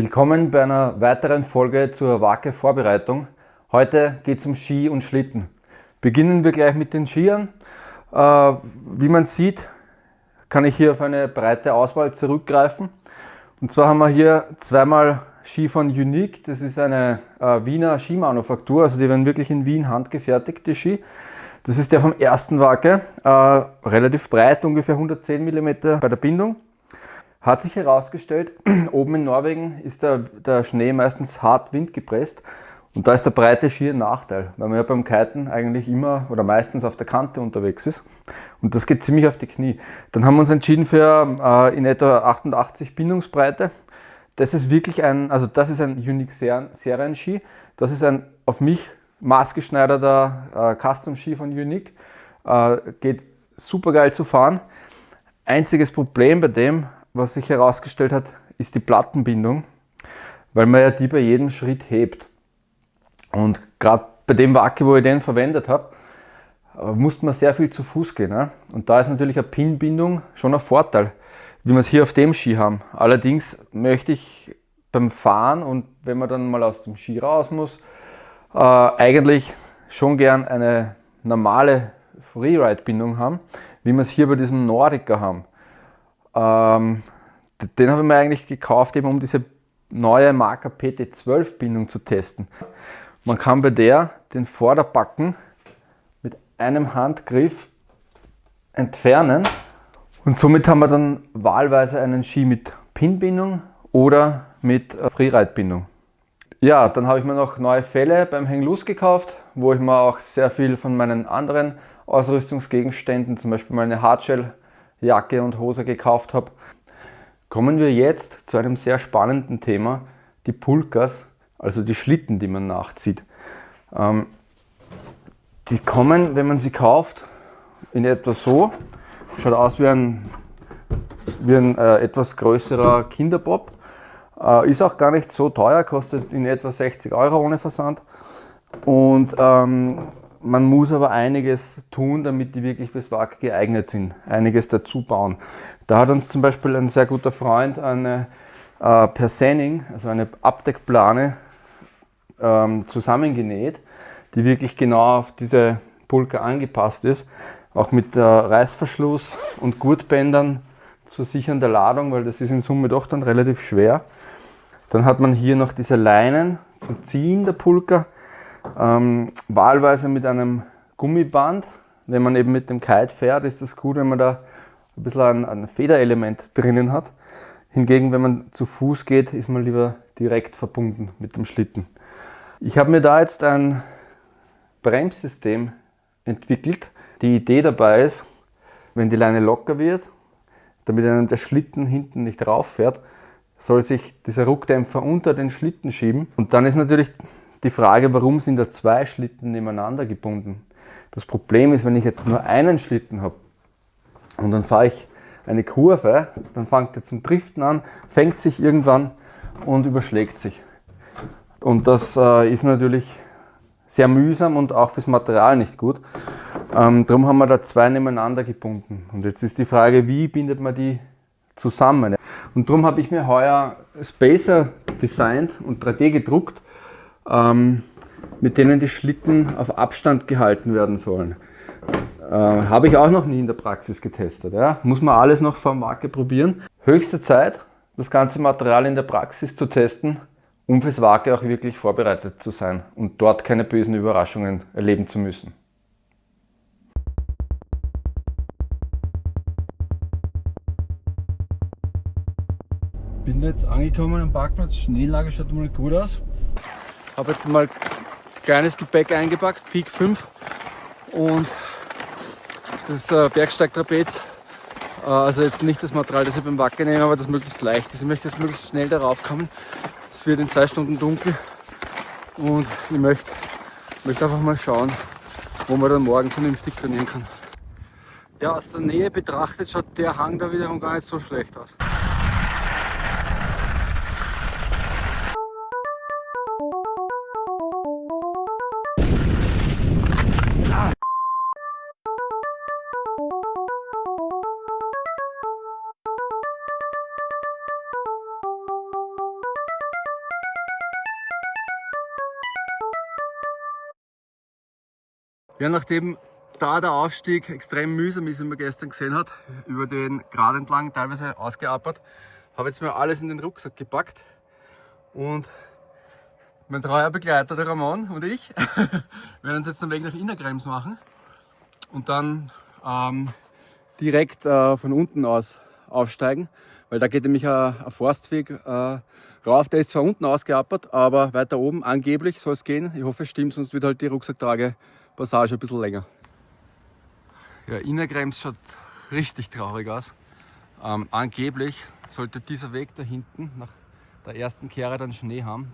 Willkommen bei einer weiteren Folge zur Waake-Vorbereitung. Heute geht es um Ski und Schlitten. Beginnen wir gleich mit den Skiern. Wie man sieht, kann ich hier auf eine breite Auswahl zurückgreifen. Und zwar haben wir hier zweimal Ski von Unique. Das ist eine Wiener Skimanufaktur, also die werden wirklich in Wien handgefertigt, die Ski. Das ist der vom ersten Waake, relativ breit, ungefähr 110 mm bei der Bindung. Hat sich herausgestellt, oben in Norwegen ist der Schnee meistens hart windgepresst und da ist der breite Ski ein Nachteil, weil man ja beim Kiten eigentlich immer oder meistens auf der Kante unterwegs ist und das geht ziemlich auf die Knie. Dann haben wir uns entschieden für in etwa 88 Bindungsbreite. Das ist wirklich das ist ein Unique Serien-Ski. Das ist ein auf mich maßgeschneiderter Custom-Ski von Unique. Geht super geil zu fahren. Einziges Problem bei dem, was sich herausgestellt hat, ist die Plattenbindung, weil man ja die bei jedem Schritt hebt. Und gerade bei dem Waake, wo ich den verwendet habe, musste man sehr viel zu Fuß gehen. Ne? Und da ist natürlich eine Pinbindung schon ein Vorteil, wie wir es hier auf dem Ski haben. Allerdings möchte ich beim Fahren und wenn man dann mal aus dem Ski raus muss, eigentlich schon gern eine normale Freeride-Bindung haben, wie wir es hier bei diesem Nordica haben. Den habe ich mir eigentlich gekauft, eben um diese neue Marker PT12-Bindung zu testen. Man kann bei der den Vorderbacken mit einem Handgriff entfernen und somit haben wir dann wahlweise einen Ski mit Pinbindung oder mit Freeride-Bindung. Ja, dann habe ich mir noch neue Felle beim Hang Loose gekauft, wo ich mir auch sehr viel von meinen anderen Ausrüstungsgegenständen, zum Beispiel meine Hardshell-Jacke und Hose gekauft habe. Kommen wir jetzt zu einem sehr spannenden Thema, die Pulkas, also die Schlitten, die man nachzieht. Die kommen, wenn man sie kauft, in etwa so, schaut aus wie ein etwas größerer Kinderbob. Ist auch gar nicht so teuer, kostet in etwa 60 € ohne Versand. Und man muss aber einiges tun, damit die wirklich fürs Waake geeignet sind. Einiges dazu bauen. Da hat uns zum Beispiel ein sehr guter Freund eine Persenning, also eine Abdeckplane, zusammengenäht, die wirklich genau auf diese Pulka angepasst ist. Auch mit Reißverschluss und Gurtbändern zur Sicherung der Ladung, weil das ist in Summe doch dann relativ schwer. Dann hat man hier noch diese Leinen zum Ziehen der Pulka, wahlweise mit einem Gummiband. Wenn man eben mit dem Kite fährt, ist das gut, wenn man da ein bisschen ein Federelement drinnen hat. Hingegen, wenn man zu Fuß geht, ist man lieber direkt verbunden mit dem Schlitten. Ich habe mir da jetzt ein Bremssystem entwickelt. Die Idee dabei ist, wenn die Leine locker wird, damit einem der Schlitten hinten nicht rauffährt, soll sich dieser Ruckdämpfer unter den Schlitten schieben. Und dann ist natürlich die Frage, warum sind da zwei Schlitten nebeneinander gebunden? Das Problem ist, wenn ich jetzt nur einen Schlitten habe und dann fahre ich eine Kurve, dann fängt er zum Driften an, fängt sich irgendwann und überschlägt sich. Und das ist natürlich sehr mühsam und auch fürs Material nicht gut. Darum haben wir da zwei nebeneinander gebunden. Und jetzt ist die Frage, wie bindet man die zusammen? Und darum habe ich mir heuer Spacer designt und 3D gedruckt, mit denen die Schlitten auf Abstand gehalten werden sollen. Das habe ich auch noch nie in der Praxis getestet. Ja? Muss man alles noch vom Waake probieren. Höchste Zeit, das ganze Material in der Praxis zu testen, um fürs Waake auch wirklich vorbereitet zu sein und dort keine bösen Überraschungen erleben zu müssen. Bin jetzt angekommen am Parkplatz, Schneelage schaut mal gut aus. Habe jetzt mal kleines Gepäck eingepackt, Peak 5 und das Bergsteigtrapez. Also jetzt nicht das Material, das ich beim Wacken nehme, aber das möglichst leicht ist. Ich möchte jetzt möglichst schnell darauf kommen. Es wird in 2 Stunden dunkel und ich möchte einfach mal schauen, wo man dann morgen vernünftig trainieren kann. Ja, aus der Nähe betrachtet schaut der Hang da wiederum gar nicht so schlecht aus. Ja, nachdem da der Aufstieg extrem mühsam ist, wie man gestern gesehen hat, über den Grat entlang, teilweise ausgeapert, habe jetzt mal alles in den Rucksack gepackt und mein treuer Begleiter, der Ramon und ich, werden uns jetzt den Weg nach Innerkrems machen und dann direkt von unten aus aufsteigen, weil da geht nämlich ein Forstweg rauf. Der ist zwar unten ausgeapert, aber weiter oben angeblich soll es gehen. Ich hoffe, es stimmt, sonst wird halt die Rucksacktrage-Passage ein bisschen länger. Ja, Innerkrems schaut richtig traurig aus. Angeblich sollte dieser Weg da hinten nach der ersten Kehre dann Schnee haben.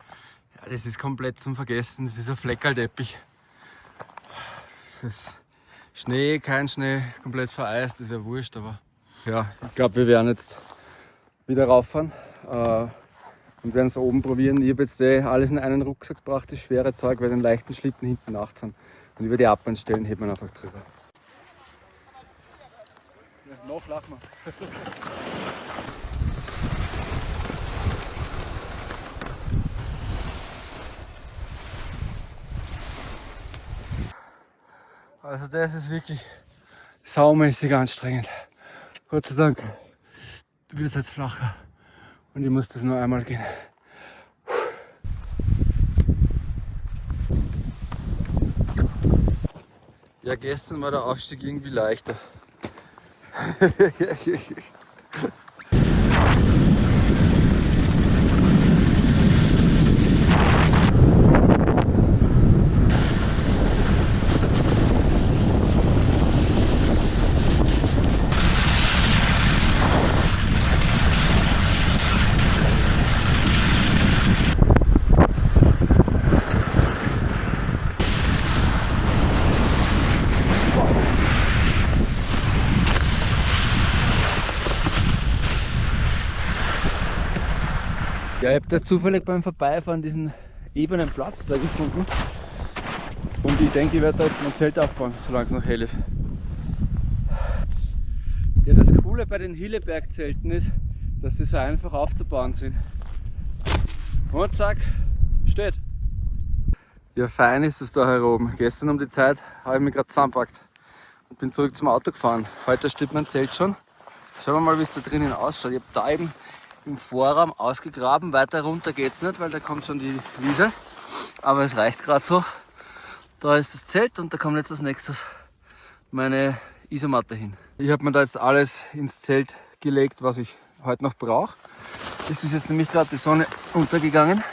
Ja, das ist komplett zum Vergessen. Das ist ein Fleckerlteppich. Das ist Schnee, kein Schnee, komplett vereist, das wäre wurscht, aber ja, ich glaube, wir werden jetzt wieder rauffahren und werden es oben probieren. Ich habe jetzt alles in einen Rucksack gebracht, das schwere Zeug, weil den leichten Schlitten hinten nachziehen. Und über die Abbahnstellen hebt man einfach drüber. Ja, noch lachen wir. Also das ist wirklich saumäßig anstrengend. Gott sei Dank wird es jetzt flacher und ich muss das nur einmal gehen. Ja, gestern war der Aufstieg irgendwie leichter. Ja, ich habe da zufällig beim Vorbeifahren diesen ebenen Platz da gefunden und ich denke, ich werde da jetzt mein Zelt aufbauen, solange es noch hell ist. Ja, das Coole bei den Hilleberg-Zelten ist, dass sie so einfach aufzubauen sind. Und zack, steht. Ja, fein ist es da hier oben. Gestern um die Zeit habe ich mich gerade zusammengepackt und bin zurück zum Auto gefahren. Heute steht mein Zelt schon. Schauen wir mal, wie es da drinnen ausschaut. Ich habe da eben im Vorraum ausgegraben. Weiter runter geht es nicht, weil da kommt schon die Wiese. Aber es reicht gerade so. Da ist das Zelt und da kommt jetzt als nächstes meine Isomatte hin. Ich habe mir da jetzt alles ins Zelt gelegt, was ich heute noch brauche. Es ist jetzt nämlich gerade die Sonne untergegangen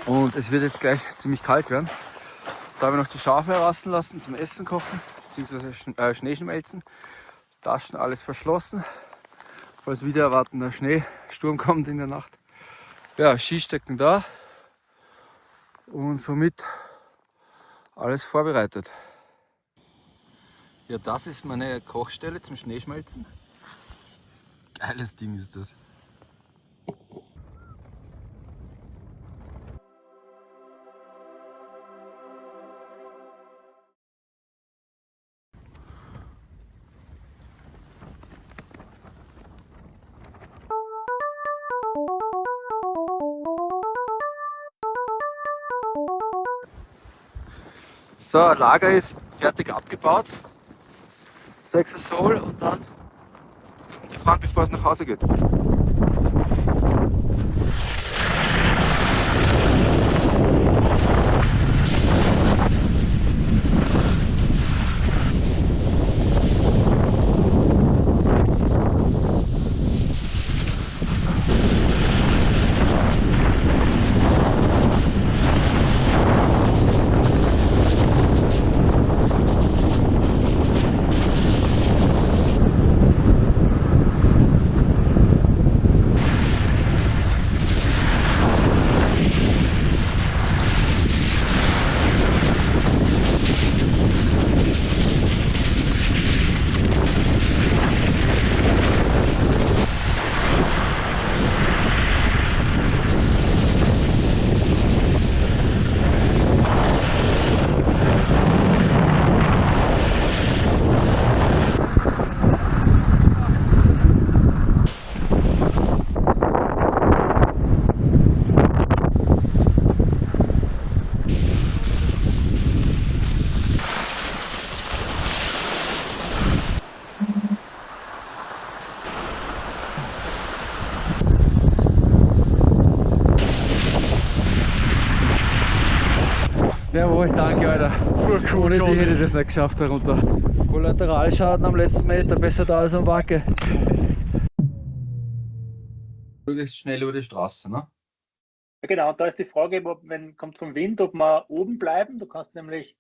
und es wird jetzt gleich ziemlich kalt werden. Da habe ich noch die Schafe rauslassen zum Essen kochen bzw. Schneeschmelzen. Taschen alles verschlossen, falls wieder erwartender Schneesturm kommt in der Nacht. Ja, Skistöcken da und somit alles vorbereitet. Ja, das ist meine Kochstelle zum Schneeschmelzen. Geiles Ding ist das. So, Lager ist fertig abgebaut. 6 Sohl und dann fahren, bevor es nach Hause geht. Jawohl, danke, Alter. Cool, Ohne die Johnny. hätte ich das nicht geschafft darunter. Kollateralschaden am letzten Meter, besser da als am Wacke. Möglichst schnell über die Straße, ne? Ja, genau, und da ist die Frage, wenn kommt vom Wind, ob wir oben bleiben. Du kannst nämlich